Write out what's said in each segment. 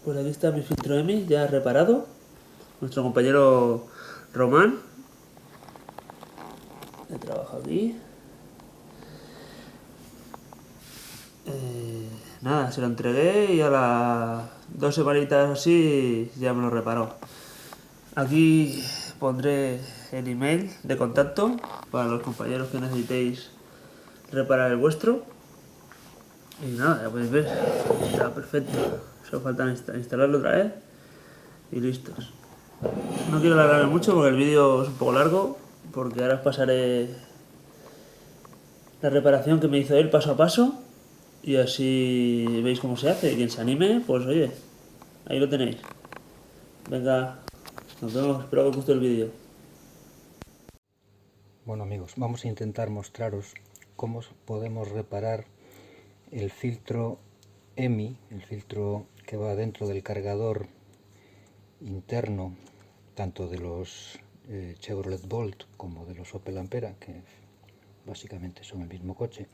Pues aquí está mi filtro EMI ya reparado. Nuestro compañero Román. He trabajado aquí. Nada, se lo entregué y a las 2 semanitas así ya me lo reparó. Aquí pondré el email de contacto para los compañeros que necesitéis reparar el vuestro. Y nada, ya podéis ver, está perfecto. Solo falta instalarlo otra vez y listos. No quiero alargarme mucho porque el vídeo es un poco largo, porque ahora os pasaré la reparación que me hizo él paso a paso y así veis cómo se hace. Y quien se anime, pues oye, ahí lo tenéis. Venga, nos vemos, espero que os guste el vídeo. Bueno amigos, vamos a intentar mostraros cómo podemos reparar el filtro EMI, el filtro que va dentro del cargador interno tanto de los Chevrolet Bolt como de los Opel Ampera, que básicamente son el mismo coche,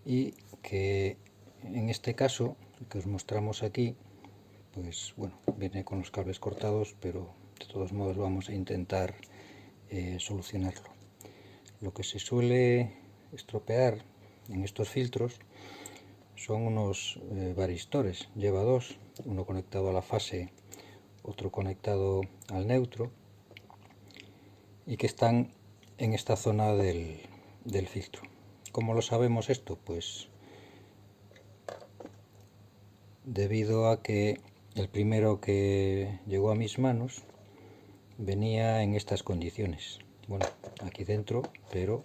y que en este caso que os mostramos aquí, pues bueno, viene con los cables cortados, pero de todos modos vamos a intentar solucionarlo. Lo que se suele estropear en estos filtros son unos varistores. Lleva dos, uno conectado a la fase, otro conectado al neutro, y que están en esta zona del filtro. ¿Cómo lo sabemos esto? Pues debido a que el primero que llegó a mis manos venía en estas condiciones. Bueno, aquí dentro, pero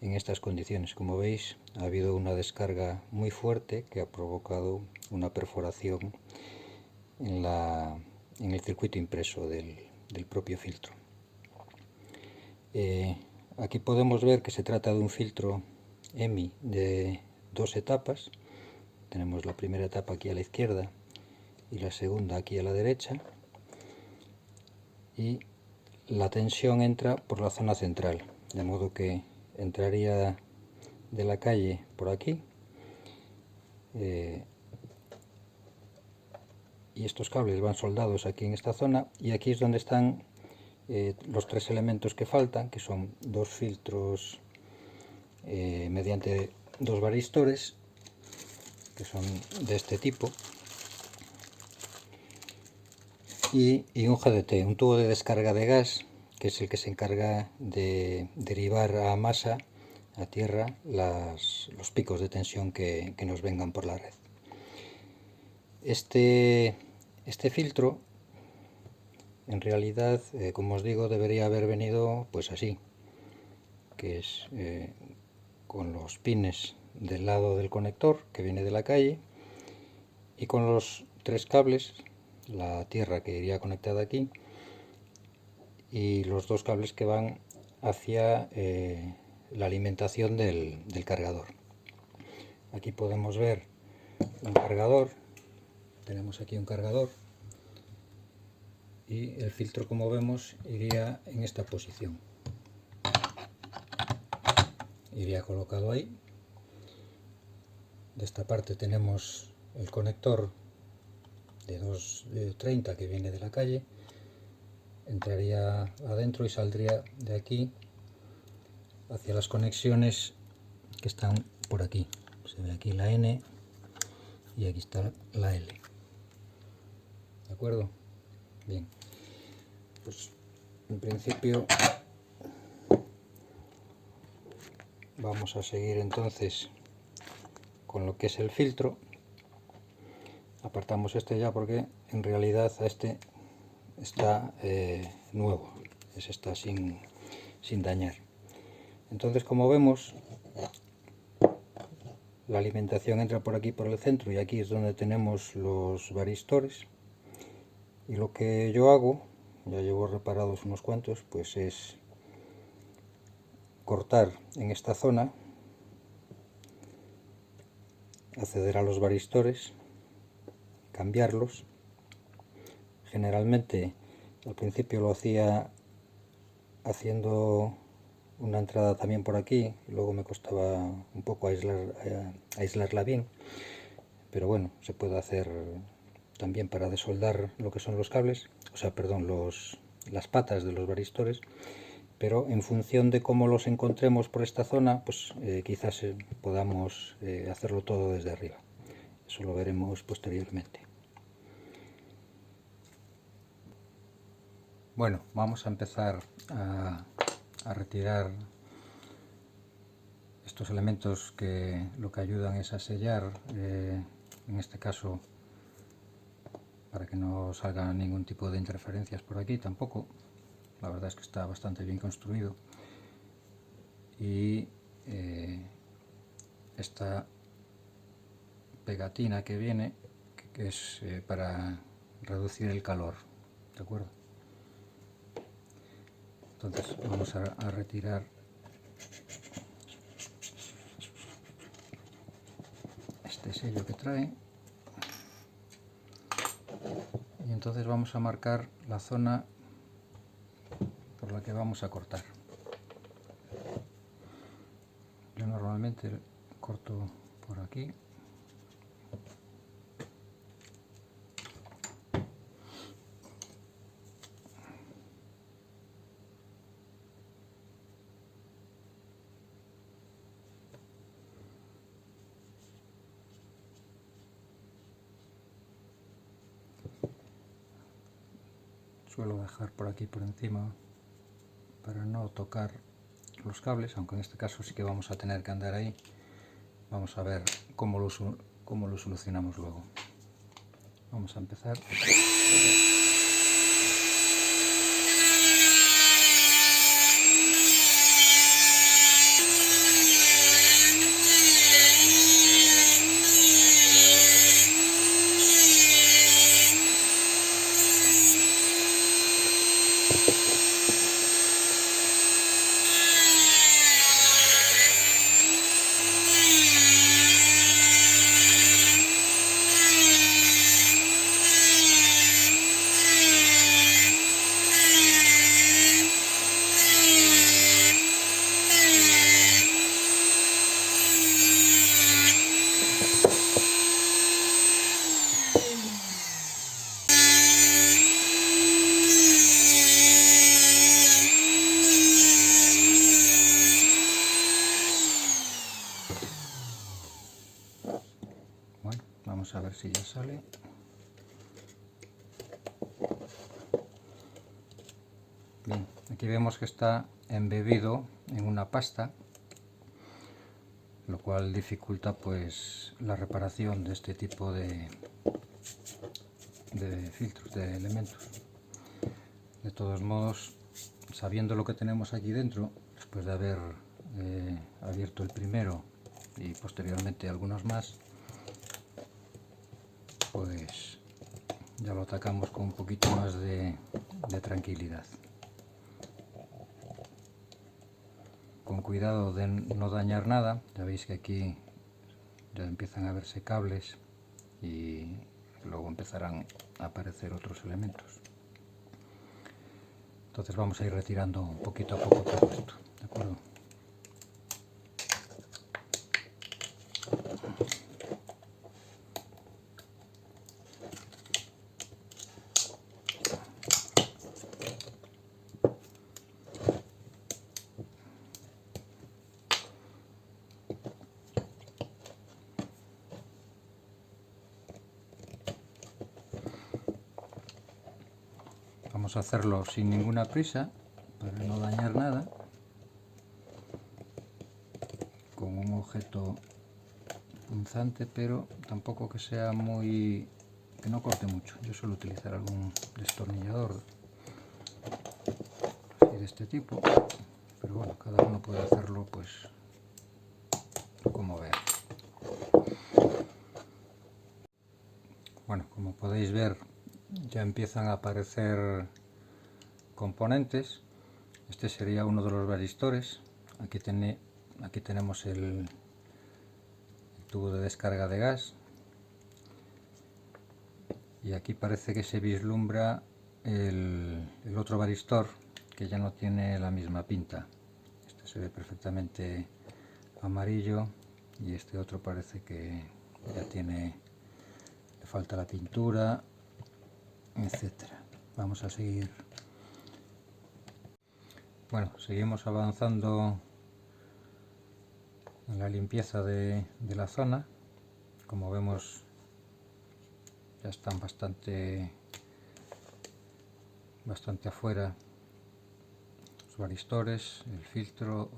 en estas condiciones. Como veis, ha habido una descarga muy fuerte que ha provocado una perforación en el circuito impreso del propio filtro. Aquí podemos ver que se trata de un filtro EMI de dos etapas. Tenemos la primera etapa aquí a la izquierda y la segunda aquí a la derecha, y la tensión entra por la zona central, de modo que entraría de la calle por aquí, y estos cables van soldados aquí en esta zona, y aquí es donde están los tres elementos que faltan, que son dos filtros mediante dos varistores, que son de este tipo, y un GDT, un tubo de descarga de gas, que es el que se encarga de derivar a masa, a tierra, los picos de tensión que nos vengan por la red. Este filtro, en realidad, como os digo, debería haber venido pues así, que es con los pines del lado del conector que viene de la calle, y con los tres cables, la tierra que iría conectada aquí y los dos cables que van hacia la alimentación del cargador. Aquí podemos ver un cargador, tenemos aquí un cargador, y el filtro, como vemos, iría en esta posición, iría colocado ahí. De esta parte tenemos el conector de 230 que viene de la calle, entraría adentro y saldría de aquí hacia las conexiones que están por aquí. Se ve aquí la N y aquí está la L. ¿De acuerdo? Bien, pues en principio vamos a seguir entonces con lo que es el filtro. Apartamos este ya porque en realidad a este está nuevo, ese está sin dañar. Entonces, como vemos, la alimentación entra por aquí por el centro, y aquí es donde tenemos los varistores, y lo que yo hago, ya llevo reparados unos cuantos, pues es cortar en esta zona, acceder a los varistores, cambiarlos. Generalmente al principio lo hacía haciendo una entrada también por aquí, luego me costaba un poco aislarla bien, pero bueno, se puede hacer también para desoldar lo que son los cables, o sea, perdón, las patas de los varistores, pero en función de cómo los encontremos por esta zona, pues quizás podamos hacerlo todo desde arriba. Eso lo veremos posteriormente. Bueno, vamos a empezar a retirar estos elementos que lo que ayudan es a sellar, en este caso para que no salga ningún tipo de interferencias por aquí tampoco. La verdad es que está bastante bien construido. Y esta pegatina que viene, que es para reducir el calor, ¿de acuerdo? Entonces vamos a retirar este sello que trae, y entonces vamos a marcar la zona por la que vamos a cortar. Yo normalmente corto por aquí. Suelo dejar por aquí por encima para no tocar los cables, aunque en este caso sí que vamos a tener que andar ahí. Vamos a ver cómo lo solucionamos luego. Vamos a empezar. Bueno, vamos a ver si ya sale. Bien, aquí vemos que está embebido en una pasta, lo cual dificulta pues la reparación de este tipo de filtros, de elementos. De todos modos, sabiendo lo que tenemos aquí dentro, después de haber abierto el primero y posteriormente algunos más, pues ya lo atacamos con un poquito más de tranquilidad. Con cuidado de no dañar nada. Ya veis que aquí ya empiezan a verse cables y luego empezarán a aparecer otros elementos. Entonces vamos a ir retirando un poquito a poco todo esto, ¿de acuerdo? Vamos a hacerlo sin ninguna prisa para no dañar nada, con un objeto punzante, pero tampoco que sea muy, que no corte mucho. Yo suelo utilizar algún destornillador así de este tipo, pero bueno, cada uno puede hacerlo pues como vea. Bueno, como podéis ver, ya empiezan a aparecer componentes. Este sería uno de los varistores. Aquí tenemos el tubo de descarga de gas, y aquí parece que se vislumbra el otro varistor, que ya no tiene la misma pinta. Este se ve perfectamente amarillo y este otro parece que ya tiene le falta la pintura, etcétera. Vamos a seguir. Bueno, seguimos avanzando en la limpieza de la zona. Como vemos, ya están bastante afuera los varistores, el filtro,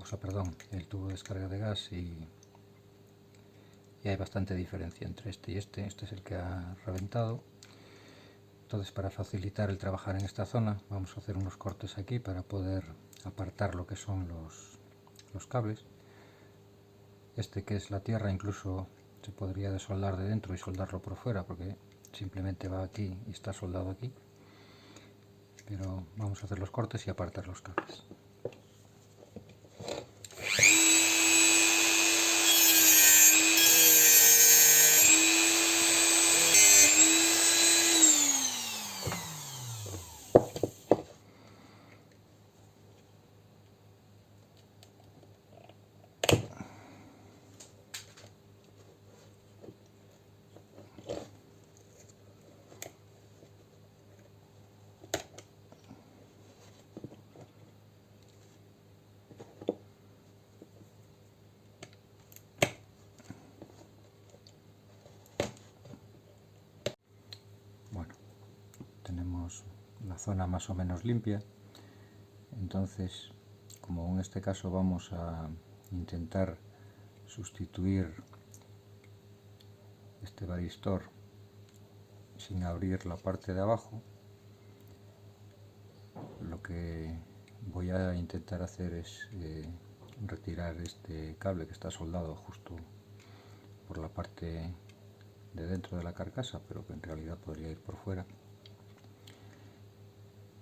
el tubo de descarga de gas, y hay bastante diferencia entre este y este. Este es el que ha reventado. Entonces, para facilitar el trabajar en esta zona, vamos a hacer unos cortes aquí para poder apartar lo que son los cables. Este, que es la tierra, incluso se podría desoldar de dentro y soldarlo por fuera, porque simplemente va aquí y está soldado aquí. Pero vamos a hacer los cortes y apartar los cables. Bueno, tenemos la zona más o menos limpia. Entonces, como en este caso vamos a intentar sustituir este varistor sin abrir la parte de abajo, lo que voy a intentar hacer es retirar este cable que está soldado justo por la parte de dentro de la carcasa, pero que en realidad podría ir por fuera,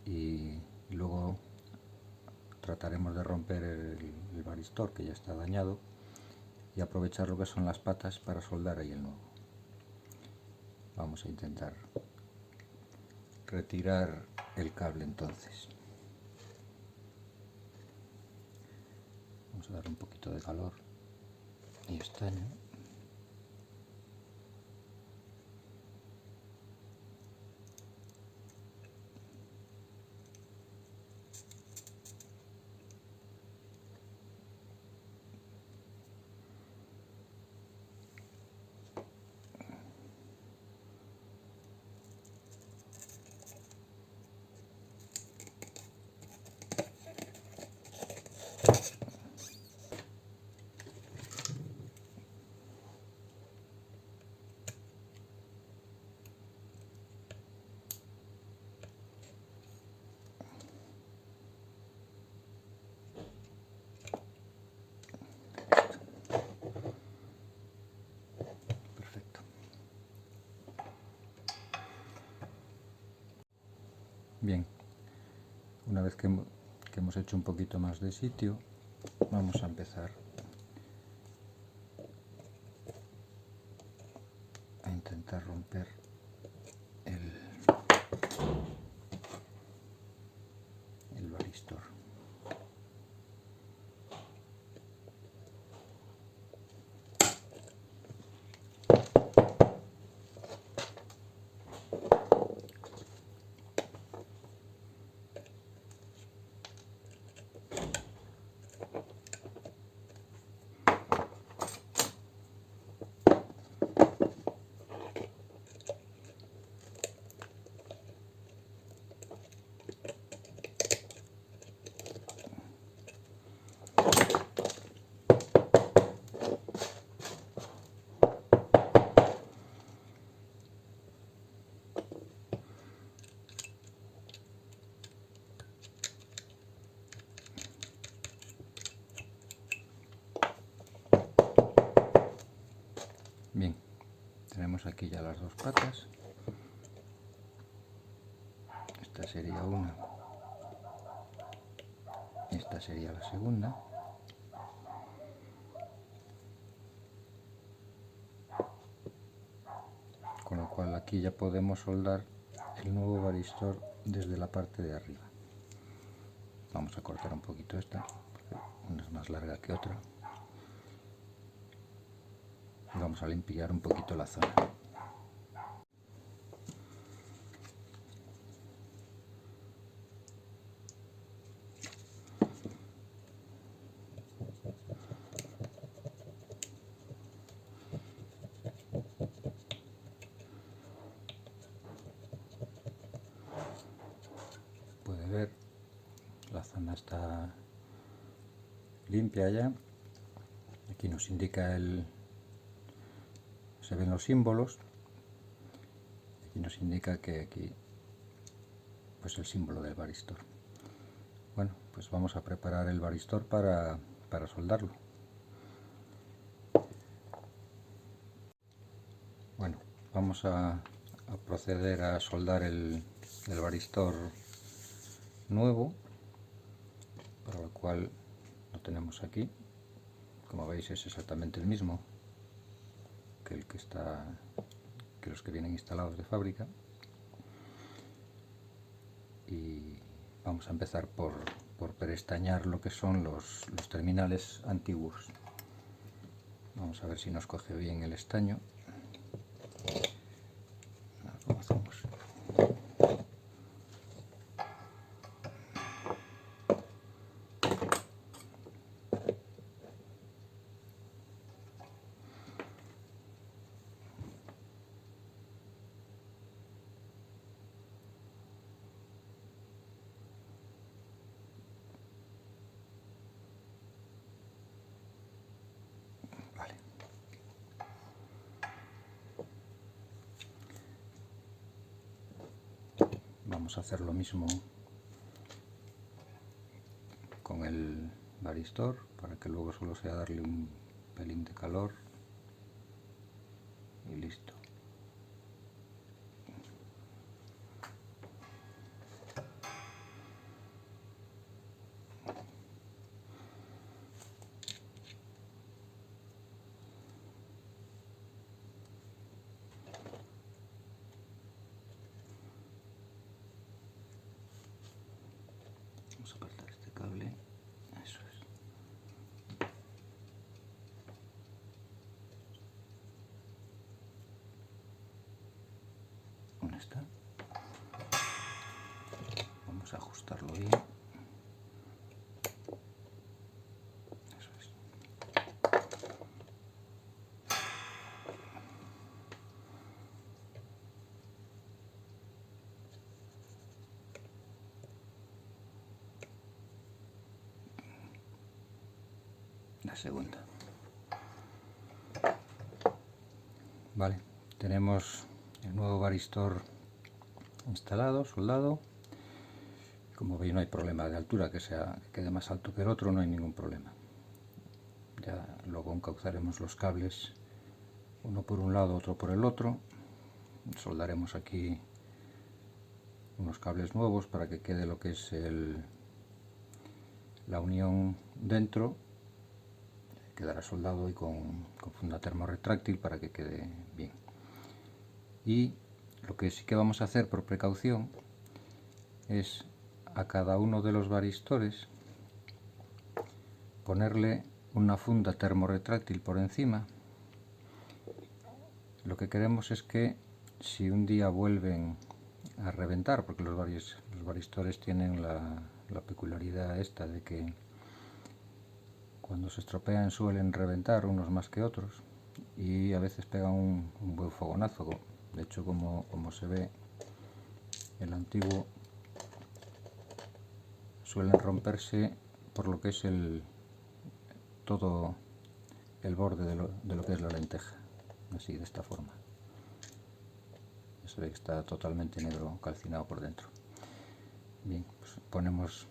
y luego trataremos de romper el varistor, que ya está dañado, y aprovechar lo que son las patas para soldar ahí el nuevo. Vamos a intentar retirar el cable entonces. Vamos a dar un poquito de calor y estaño. Perfecto. Bien, una vez que hemos hecho un poquito más de sitio, vamos a empezar a intentar romper el varistor. Bien, tenemos aquí ya las dos patas. Esta sería una, esta sería la segunda. Con lo cual aquí ya podemos soldar el nuevo varistor desde la parte de arriba. Vamos a cortar un poquito esta, porque una es más larga que otra. Y vamos a limpiar un poquito la zona. zona está limpia ya. Aquí nos indica se ven los símbolos. Aquí nos indica que aquí pues el símbolo del varistor. Bueno, pues vamos a preparar el varistor para soldarlo. Bueno, vamos a proceder a soldar el varistor nuevo, para lo cual lo tenemos aquí. Como veis, es exactamente el mismo que los que vienen instalados de fábrica. Y vamos a empezar por perestañar lo que son los terminales antiguos. Vamos a ver si nos coge bien el estaño. ¿Cómo hacemos? Vale. Vamos a hacer lo mismo con el varistor, para que luego solo sea darle un pelín de calor y listo. Vamos a apartar este cable. Eso es. ¿Dónde está? Vamos a ajustarlo bien. Eso es. La segunda. Vale, tenemos el nuevo varistor instalado, soldado. Como veis, no hay problema de altura, que quede más alto que el otro, no hay ningún problema. Ya luego encauzaremos los cables, uno por un lado, otro por el otro. Soldaremos aquí unos cables nuevos para que quede lo que es la unión dentro. Quedará soldado y con funda termorretráctil para que quede bien. Y lo que sí que vamos a hacer por precaución es a cada uno de los varistores ponerle una funda termorretráctil por encima. Lo que queremos es que si un día vuelven a reventar, porque los varistores tienen la peculiaridad esta de que cuando se estropean suelen reventar unos más que otros, y a veces pegan un buen fogonazo. De hecho, como se ve, el antiguo suelen romperse por lo que es todo el borde de lo que es la lenteja, así, de esta forma. Se ve que está totalmente negro, calcinado por dentro. Bien, pues ponemos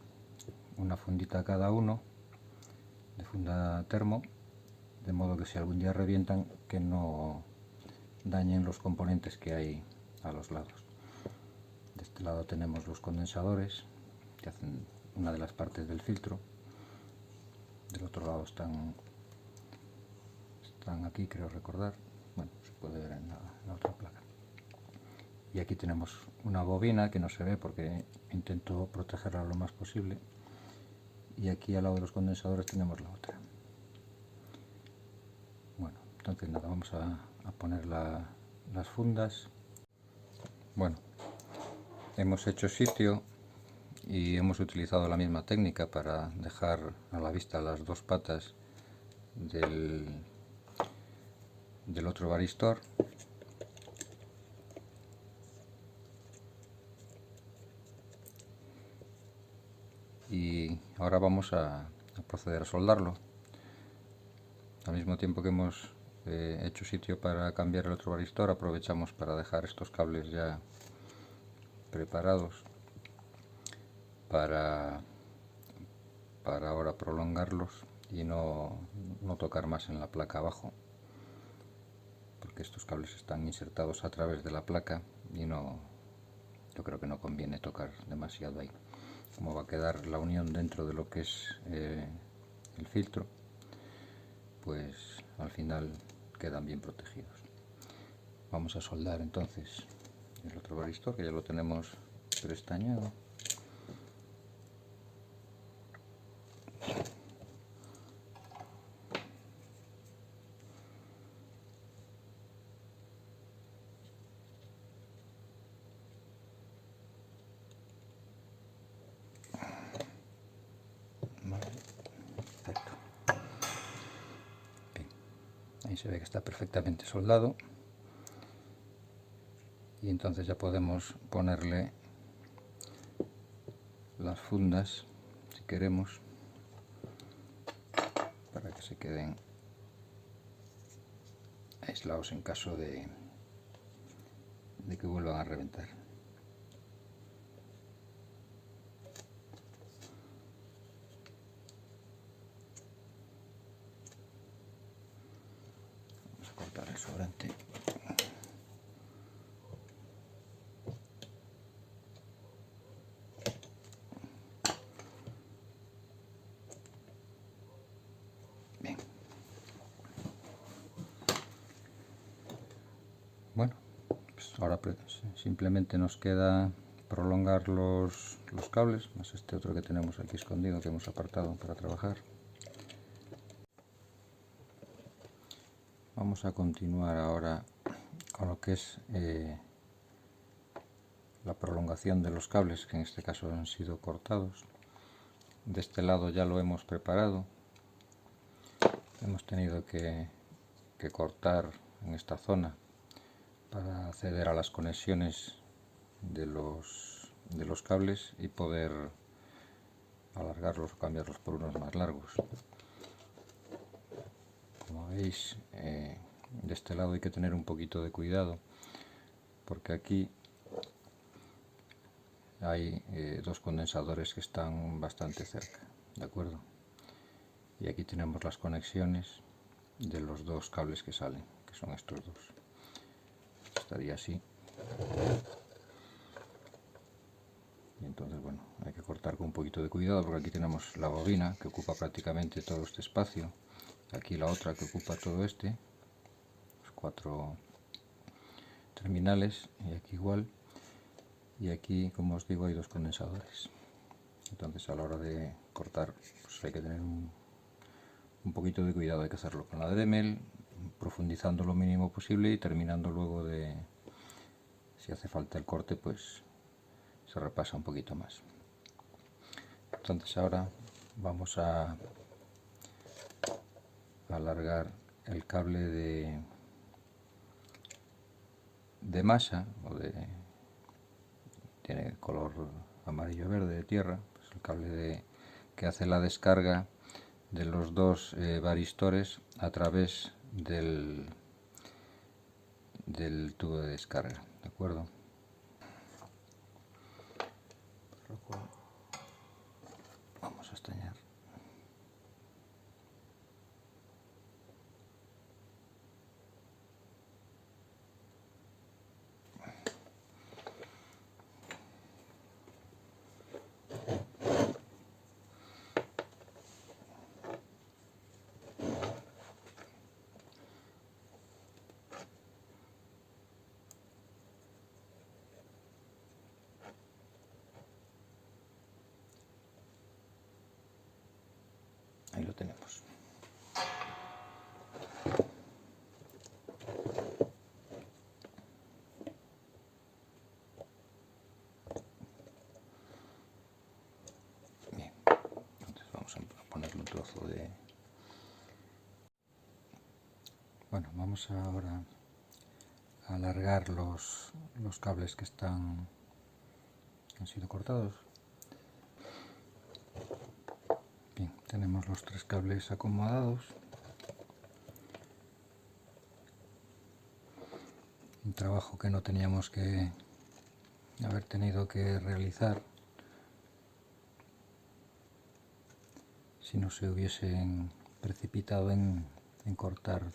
una fundita a cada uno de funda termo, de modo que si algún día revientan, que no dañen los componentes que hay a los lados. De este lado tenemos los condensadores, que hacen una de las partes del filtro. Del otro lado están aquí, creo recordar. Bueno, se puede ver en la otra placa. Y aquí tenemos una bobina que no se ve porque intento protegerla lo más posible. Y aquí al lado de los condensadores tenemos la otra. Bueno, entonces nada, vamos a poner las fundas. Bueno, hemos hecho sitio y hemos utilizado la misma técnica para dejar a la vista las dos patas del otro varistor. Y ahora vamos a proceder a soldarlo. Al mismo tiempo que hemos hecho sitio para cambiar el otro varistor, aprovechamos para dejar estos cables ya preparados para ahora prolongarlos y no tocar más en la placa abajo, porque estos cables están insertados a través de la placa y yo creo que no conviene tocar demasiado ahí. Como va a quedar la unión dentro de lo que es el filtro, pues al final quedan bien protegidos. Vamos a soldar entonces el otro varistor, que ya lo tenemos prestañado. Vale, perfecto. Bien, ahí se ve que está perfectamente soldado. Y entonces ya podemos ponerle las fundas, si queremos, para que se queden aislados en caso de que vuelvan a reventar. Vamos a cortar el sobrante. Bien. Bueno, pues ahora simplemente nos queda prolongar los cables, más este otro que tenemos aquí escondido, que hemos apartado para trabajar. Vamos a continuar ahora con lo que es la prolongación de los cables, que en este caso han sido cortados. De este lado ya lo hemos preparado. Hemos tenido que cortar en esta zona para acceder a las conexiones de los cables y poder alargarlos o cambiarlos por unos más largos. Como veis, de este lado hay que tener un poquito de cuidado, porque aquí hay dos condensadores que están bastante cerca, ¿de acuerdo? Y aquí tenemos las conexiones de los dos cables que salen, que son estos dos. Estaría así. Y entonces, bueno, hay que cortar con un poquito de cuidado, porque aquí tenemos la bobina que ocupa prácticamente todo este espacio. Aquí la otra que ocupa todo este, los 4 terminales, y aquí igual. Y aquí, como os digo, hay dos condensadores. Entonces, a la hora de cortar, pues hay que tener un poquito de cuidado. Hay que hacerlo con la Dremel, profundizando lo mínimo posible y terminando luego de, si hace falta el corte, pues se repasa un poquito más. Entonces ahora vamos a alargar el cable de masa, tiene color amarillo verde de tierra, pues el cable que hace la descarga de los dos varistores a través del tubo de descarga, ¿de acuerdo? Por lo cual vamos a estañar. Ahí lo tenemos. Bien, entonces vamos a ponerle un trozo de... Bueno, vamos ahora a alargar los cables que han sido cortados. tenemos los 3 cables acomodados. Un trabajo que no teníamos que haber tenido que realizar si no se hubiesen precipitado en cortar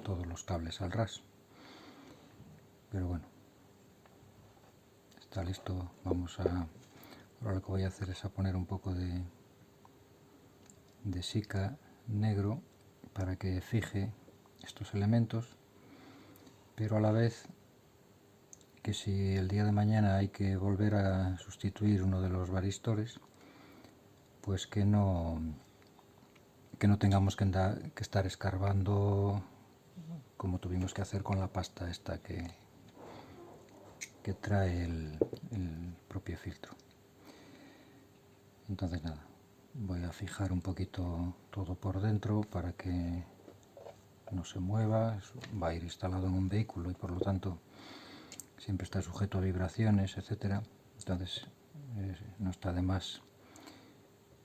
todos los cables al ras. Pero bueno, está listo. Ahora lo que voy a hacer es a poner un poco de Sica negro para que fije estos elementos, pero a la vez que si el día de mañana hay que volver a sustituir uno de los varistores, pues que no tengamos que estar escarbando como tuvimos que hacer con la pasta esta que trae el propio filtro. Entonces nada, voy a fijar un poquito todo por dentro para que no se mueva. Va a ir instalado en un vehículo y por lo tanto siempre está sujeto a vibraciones, etcétera. Entonces no está de más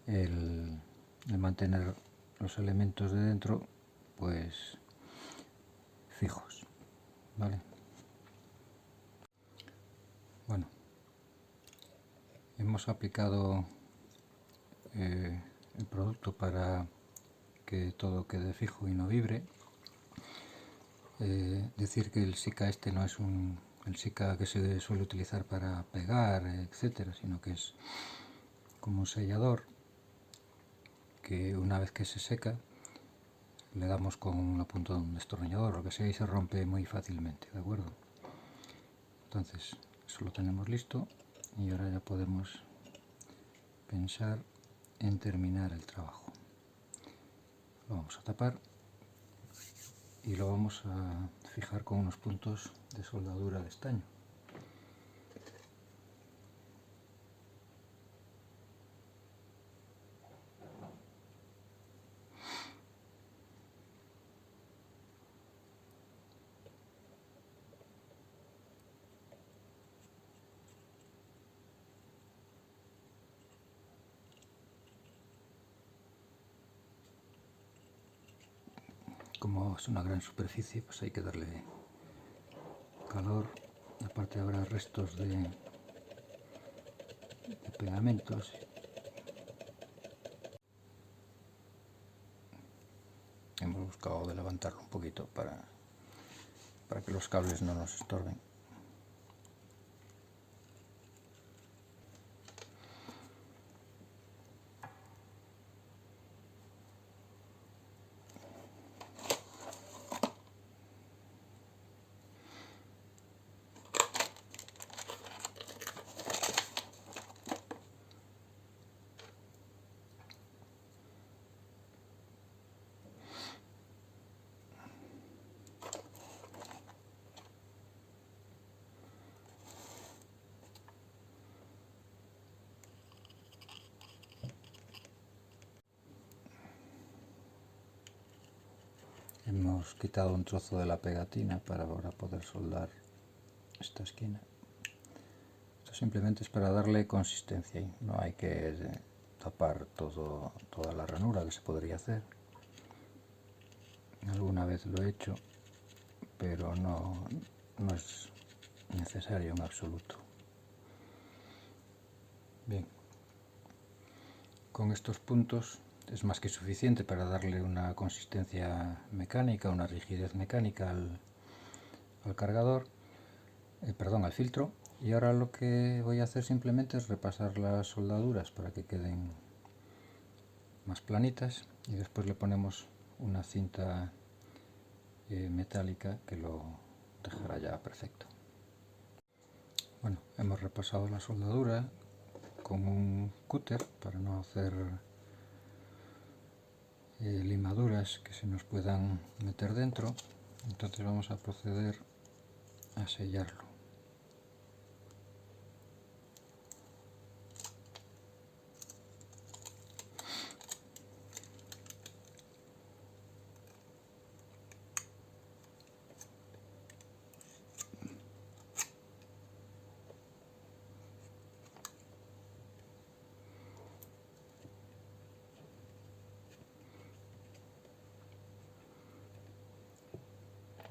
el mantener los elementos de dentro pues fijos, ¿vale? Bueno, hemos aplicado el producto para que todo quede fijo y no vibre. Decir que el Sica este no es el Sica que se suele utilizar para pegar, etcétera, sino que es como un sellador que una vez que se seca le damos con una punta de un destornillador o lo que sea y se rompe muy fácilmente, ¿de acuerdo? Entonces eso lo tenemos listo y ahora ya podemos pensar en terminar el trabajo. Lo vamos a tapar y lo vamos a fijar con unos puntos de soldadura de estaño. Como es una gran superficie, pues hay que darle calor. Aparte habrá restos de pegamentos. Hemos buscado de levantarlo un poquito para que los cables no nos estorben. Hemos quitado un trozo de la pegatina para ahora poder soldar esta esquina. Esto simplemente es para darle consistencia y no hay que tapar toda la ranura que se podría hacer. Alguna vez lo he hecho, pero no es necesario en absoluto. Bien, con estos puntos es más que suficiente para darle una consistencia mecánica, una rigidez mecánica al cargador, al filtro. Y ahora lo que voy a hacer simplemente es repasar las soldaduras para que queden más planitas y después le ponemos una cinta metálica que lo dejará ya perfecto. Bueno, hemos repasado la soldadura con un cúter para no hacer limaduras que se nos puedan meter dentro. Entonces vamos a proceder a sellarlo.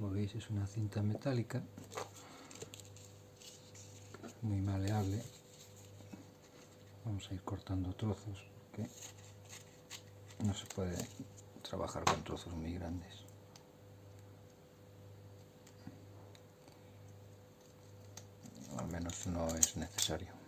Como veis, es una cinta metálica muy maleable. Vamos a ir cortando trozos porque no se puede trabajar con trozos muy grandes. Al menos no es necesario.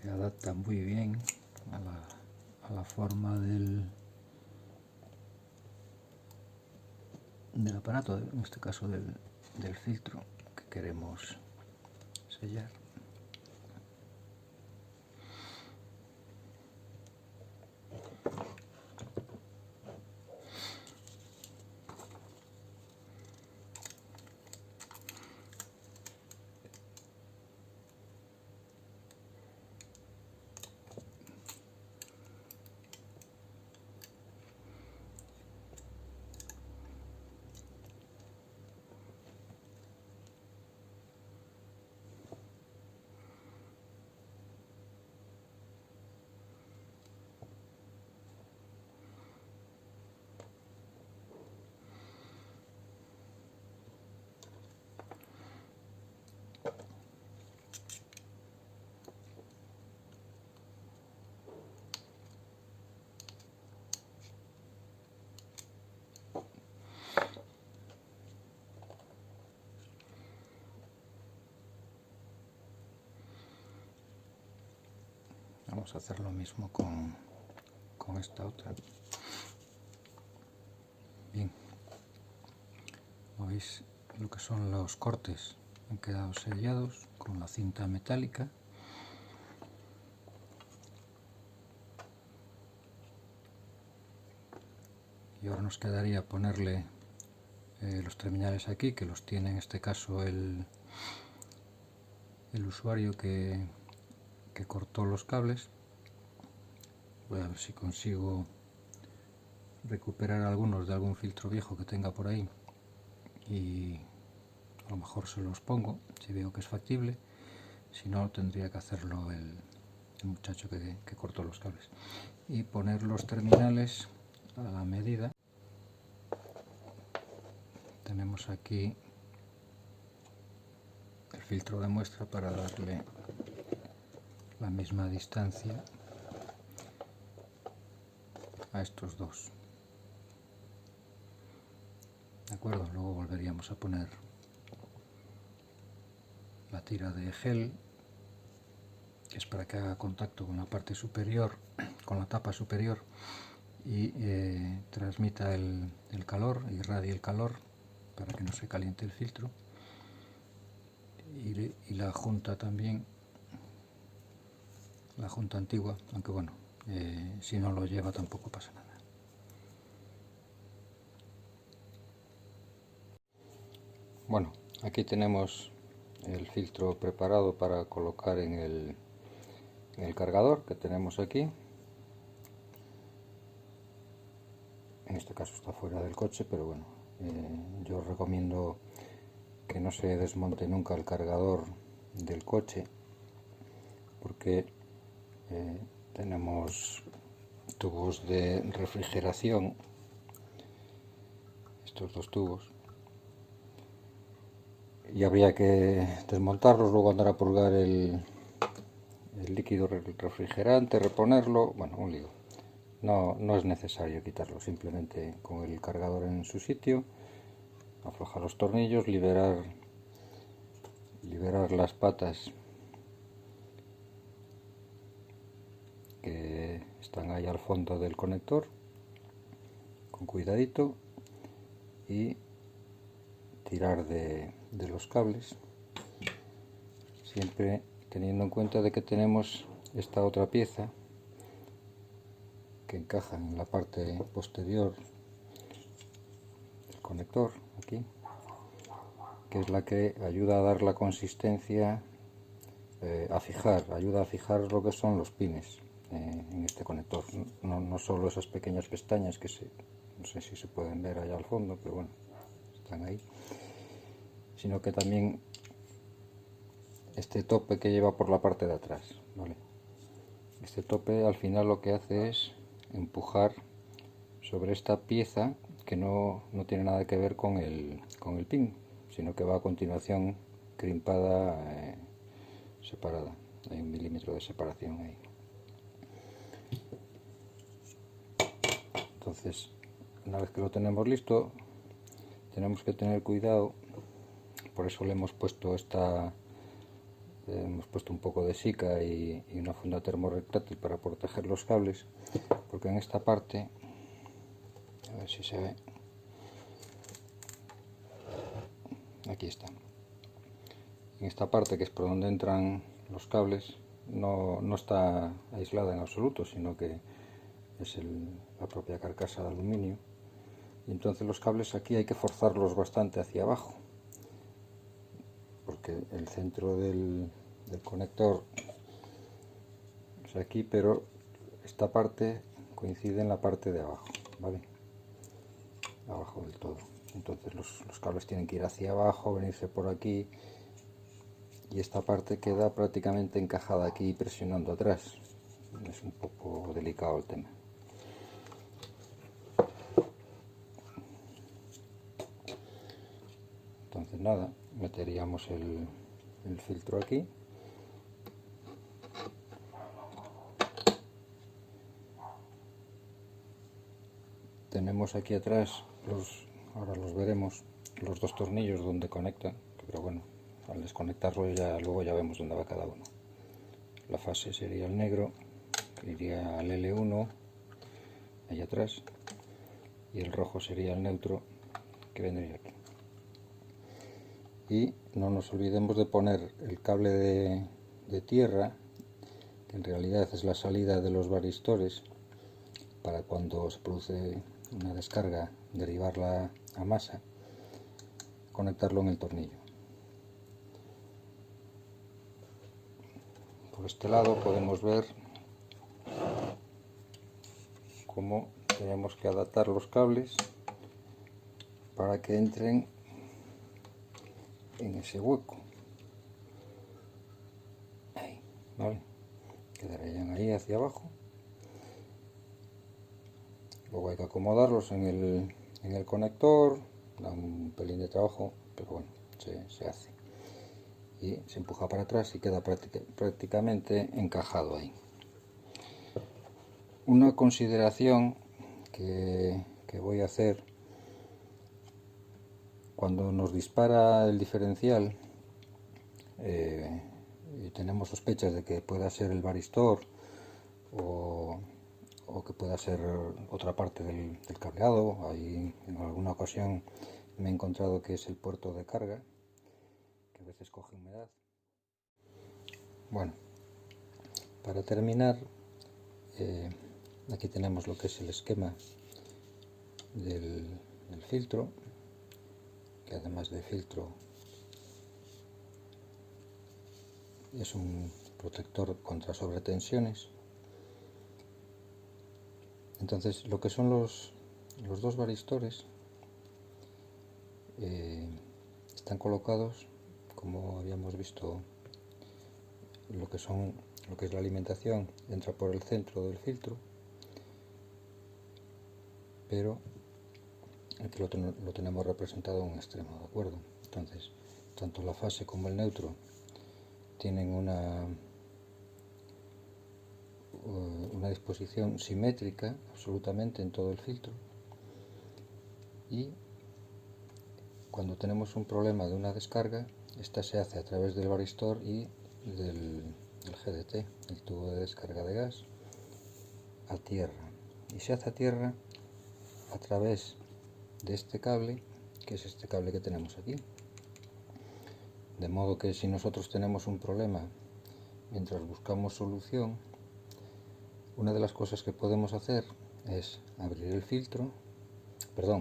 Se adapta muy bien a la forma del aparato, en este caso del filtro que queremos sellar. Vamos a hacer lo mismo con esta otra. Bien, veis lo que son los cortes, han quedado sellados con la cinta metálica. Y ahora nos quedaría ponerle los terminales aquí, que los tiene en este caso el usuario que cortó los cables. Voy a ver si consigo recuperar algunos de algún filtro viejo que tenga por ahí y a lo mejor se los pongo si veo que es factible. Si no, tendría que hacerlo el muchacho que cortó los cables, y poner los terminales a la medida. Tenemos aquí el filtro de muestra para darle la misma distancia a estos dos. De acuerdo, luego volveríamos a poner la tira de gel, que es para que haga contacto con la parte superior, con la tapa superior, y transmita el calor, irradie el calor para que no se caliente el filtro. Y la junta también, la junta antigua, aunque bueno, si no lo lleva tampoco pasa nada. Bueno, aquí tenemos el filtro preparado para colocar en el cargador que tenemos aquí. En este caso está fuera del coche, pero bueno, yo recomiendo que no se desmonte nunca el cargador del coche, porque tenemos tubos de refrigeración, estos dos tubos, y habría que desmontarlos, luego andar a purgar el líquido refrigerante, reponerlo, bueno, un lío. No es necesario quitarlo, simplemente con el cargador en su sitio, aflojar los tornillos, liberar las patas que están ahí al fondo del conector, con cuidadito, y tirar de los cables, siempre teniendo en cuenta de que tenemos esta otra pieza que encajan en la parte posterior del conector, aquí, que es la que ayuda a dar la consistencia, ayuda a fijar lo que son los pines en este conector. No solo esas pequeñas pestañas que no sé si se pueden ver allá al fondo, pero bueno, están ahí, sino que también este tope que lleva por la parte de atrás, ¿vale? Este tope al final lo que hace es empujar sobre esta pieza que no tiene nada que ver con el pin, sino que va a continuación crimpada, separada. Hay 1 milímetro de separación ahí. Entonces, una vez que lo tenemos listo, tenemos que tener cuidado. Por eso le hemos puesto hemos puesto un poco de sica y una funda termorretráctil para proteger los cables, porque en esta parte, a ver si se ve, aquí está, en esta parte que es por donde entran los cables, no está aislada en absoluto, sino que es la propia carcasa de aluminio, y entonces los cables aquí hay que forzarlos bastante hacia abajo, porque el centro del conector es aquí, pero esta parte coincide en la parte de abajo, ¿vale? Abajo del todo. Entonces los cables tienen que ir hacia abajo, venirse por aquí, y esta parte queda prácticamente encajada aquí presionando atrás. Es un poco delicado el tema. Entonces nada, meteríamos el filtro aquí. Tenemos aquí atrás, ahora los veremos, los 2 tornillos donde conectan, pero bueno, al desconectarlo luego ya vemos dónde va cada uno. La fase sería el negro, que iría al L1, ahí atrás, y el rojo sería el neutro, que vendría aquí. Y no nos olvidemos de poner el cable de tierra, que en realidad es la salida de los varistores, para cuando se produce una descarga, derivarla a masa, conectarlo en el tornillo. Por este lado podemos ver cómo tenemos que adaptar los cables para que entren en ese hueco. Ahí, ¿vale? Quedarían ahí hacia abajo. Luego hay que acomodarlos en el conector, da un pelín de trabajo, pero bueno, se hace. Y se empuja para atrás y queda prácticamente encajado ahí. Una consideración que voy a hacer: cuando nos dispara el diferencial y tenemos sospechas de que pueda ser el varistor o que pueda ser otra parte del cableado, ahí en alguna ocasión me he encontrado que es el puerto de carga, que a veces coge humedad. Bueno, para terminar, aquí tenemos lo que es el esquema del filtro, que además de filtro es un protector contra sobretensiones. Entonces, lo que son los 2 varistores están colocados, como habíamos visto, lo que es la alimentación entra por el centro del filtro, pero aquí lo tenemos representado en un extremo, ¿de acuerdo? Entonces, tanto la fase como el neutro tienen una disposición simétrica absolutamente en todo el filtro, y cuando tenemos un problema de una descarga, esta se hace a través del varistor y del GDT, el tubo de descarga de gas, a tierra, y se hace a tierra a través de este cable, que es este cable que tenemos aquí. De modo que si nosotros tenemos un problema mientras buscamos solución, Una de las cosas que podemos hacer es abrir el filtro,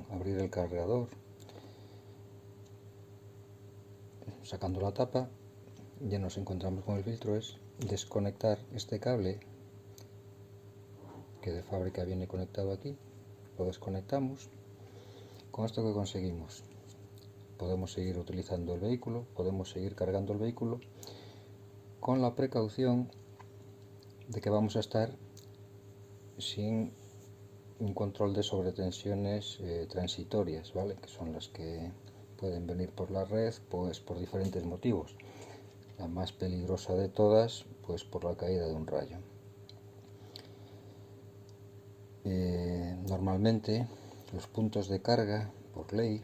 abrir el cargador, sacando la tapa. Ya nos encontramos con el filtro, es desconectar este cable que de fábrica viene conectado aquí, lo desconectamos. Con esto, ¿qué conseguimos? Podemos seguir utilizando el vehículo, podemos seguir cargando el vehículo, con la precaución de que vamos a estar sin un control de sobretensiones transitorias, ¿vale? Que son las que pueden venir por la red, pues por diferentes motivos. La más peligrosa de todas, pues por la caída de un rayo. Normalmente los puntos de carga, por ley,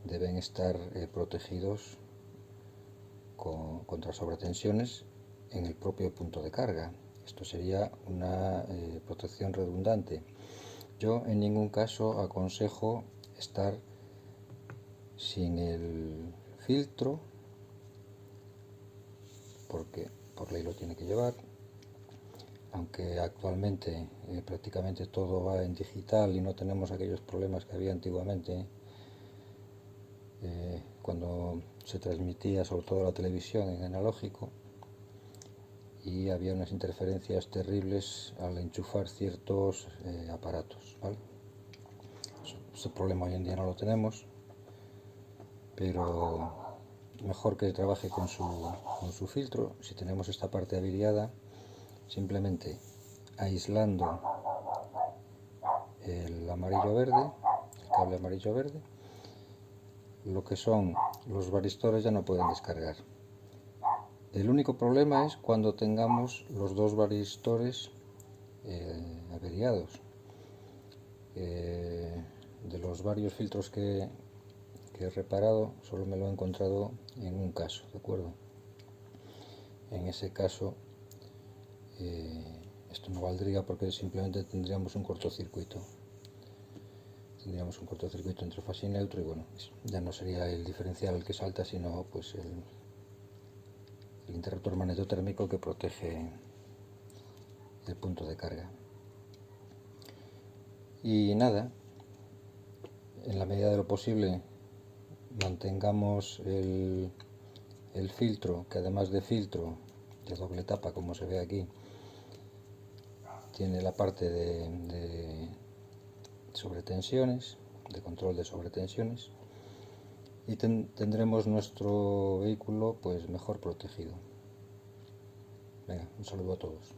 deben estar protegidos contra sobretensiones en el propio punto de carga. Esto sería una protección redundante. Yo en ningún caso aconsejo estar sin el filtro, porque por ley lo tiene que llevar, aunque actualmente prácticamente todo va en digital y no tenemos aquellos problemas que había antiguamente, cuando se transmitía sobre todo la televisión en analógico y había unas interferencias terribles al enchufar ciertos aparatos, ¿vale? Ese problema hoy en día no lo tenemos, pero mejor que trabaje con su filtro. Si tenemos esta parte averiada, simplemente aislando el amarillo verde, el cable amarillo verde, lo que son los varistores ya no pueden descargar. El único problema es cuando tengamos los dos varistores averiados. De los varios filtros que he reparado, solo me lo he encontrado en un caso, ¿de acuerdo? En ese caso esto no valdría, porque simplemente tendríamos un cortocircuito. Tendríamos un cortocircuito entre fase y neutro, y bueno, ya no sería el diferencial el que salta, sino pues el interruptor magnetotérmico que protege el punto de carga. Y nada, en la medida de lo posible mantengamos el filtro, que además de filtro de doble tapa, como se ve aquí, tiene la parte de sobretensiones, de control de sobretensiones, y tendremos nuestro vehículo pues mejor protegido. Venga, un saludo a todos.